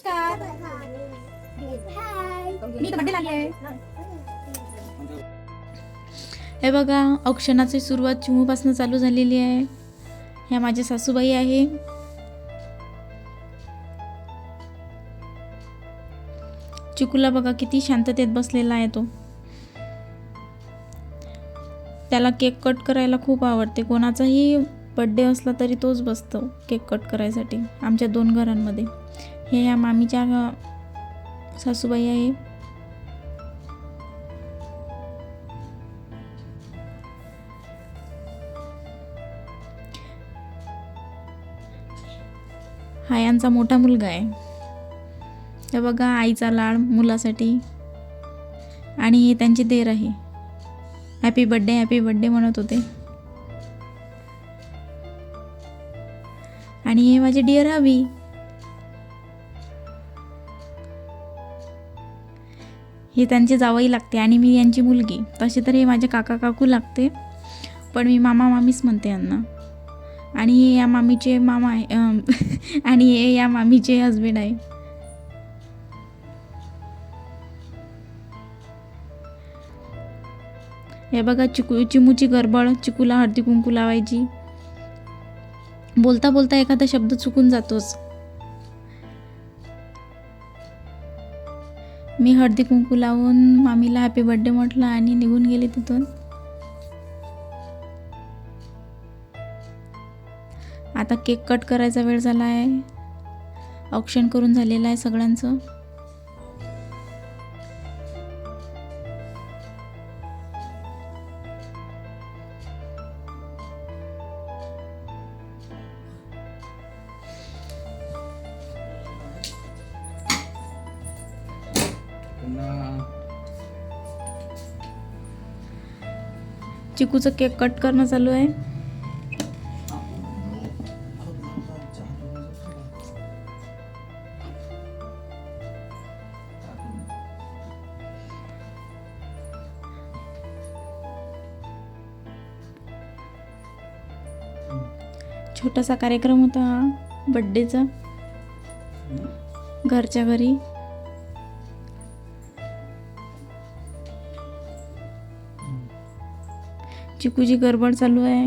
नमस्कार. मी तर बड्डे आली आहे. हे बघा, औक्षणाची सुरुवात चिमूपासून चालू झालेली आहे. ह्या माझ्या सासूबाई आहे. चिकूला बघा किती शांततेत बसलेला आहे तो. त्याला केक कट करायला खूप आवडते. कोणाचाही बड्डे असला तरी तोच बसतो केक कट करायसाठी आमच्या 2 घरांमध्ये. हे या मामीच्या सासूबाई आहे. हा यांचा मोठा मुलगा आहे. हे बघा, आईचा लाड मुलासाठी. आणि हे त्यांचे देर आहे. हॅपी बर्थडे म्हणत होते. आणि हे माझे डिअर हवी. हे त्यांचे जावई लागते आणि मी यांची मुलगी. तसे तर हे माझे काका काकू लागते, पण मी मामा मामीच म्हणते यांना. आणि हे या मामीचे मामा आहे. आणि हे या मामीचे हस्बंड आहे. हे बघा, चिमूची गडबड. चिकूला हळदी कुंकू लावायची. बोलता बोलता एखादा शब्द चुकून जातोच. मी हळदी कुंकू लावून मामीला हॅपी बर्थडे म्हटलं आणि निघून गेले तिथून. आता केक कट करायचा वेळ झाला आहे. औक्षण करून झालेलं आहे सगळ्यांचं. चिकूचं केक कट करणं चालू आहे. छोटासा कार्यक्रम होता बर्थडेचा घरच्या घरी. चिकूची गडबड चालू आहे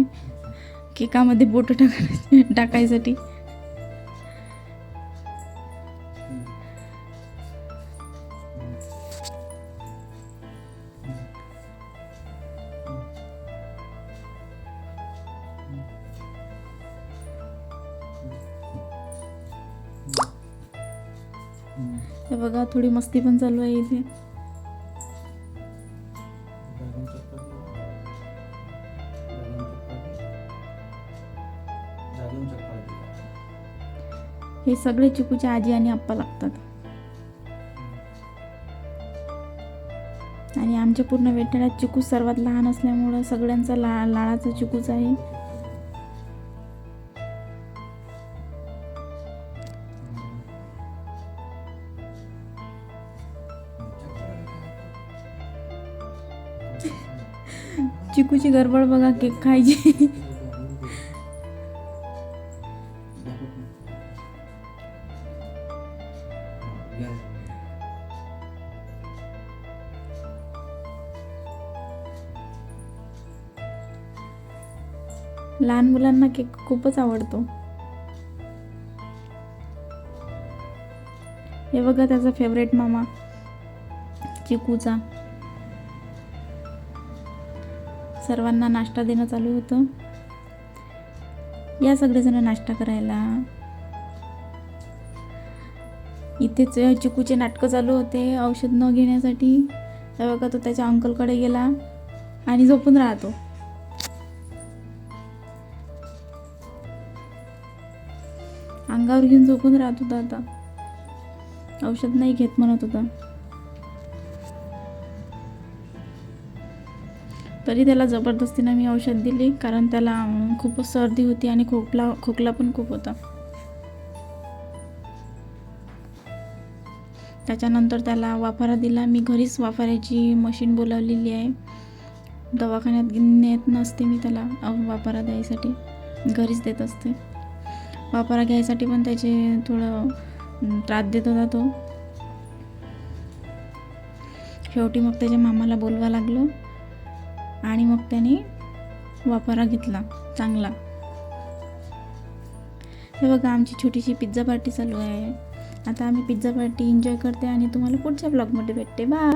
केकामध्ये बोट टाकायसाठी. हे बघा, थोडी मस्ती पण चालू आहे इथे. हे सगळे चिकूच्या आजी आणि आप्पा लागतात. आणि आमच्या पूर्ण वेठाळ्यात चिकू सर्वात लहान असल्यामुळं सगळ्यांचा लाडाचा चिकूच आहे. चिकूची गडबड बघा, केक खायची. लहान मुलांना केक खूपच आवडतो. हे बघा, त्याचा फेवरेट मामा चिकूचा. सर्वांना नाश्ता देणं चालू होतं. या सगळेजण नाश्ता करायला. इथेच चिकूचे नाटकं चालू होते औषध न घेण्यासाठी. हे बघा, तो त्याच्या अंकलकडे गेला आणि झोपून राहतो. अंगावर घेऊन झोपून राहत होता. आता औषध नाही घेत म्हणत होता. तरी त्याला जबरदस्तीने मी औषध दिली, कारण त्याला खूपच सर्दी होती आणि खोकला पण खूप होता. त्याच्यानंतर त्याला वाफारा दिला. मी घरीच वाफाऱ्याची मशीन बोलावलेली आहे. दवाखान्यात नेत नसते मी त्याला वाफारा द्यायसाठी, घरीच देत असते. वाफारा घ्यायसाठी पण त्याचे थोडं त्रास देत होता तो. शेवटी मग त्याच्या मामाला बोलवा लागलो आणि मग त्याने वाफारा घेतला चांगला. हे बघा आमची छोटीशी पिझ्झा पार्टी चालू आहे. आता आम्ही पिझ्झा पार्टी एन्जॉय करते आणि तुम्हाला पुढच्या ब्लॉगमध्ये भेटते. बाय.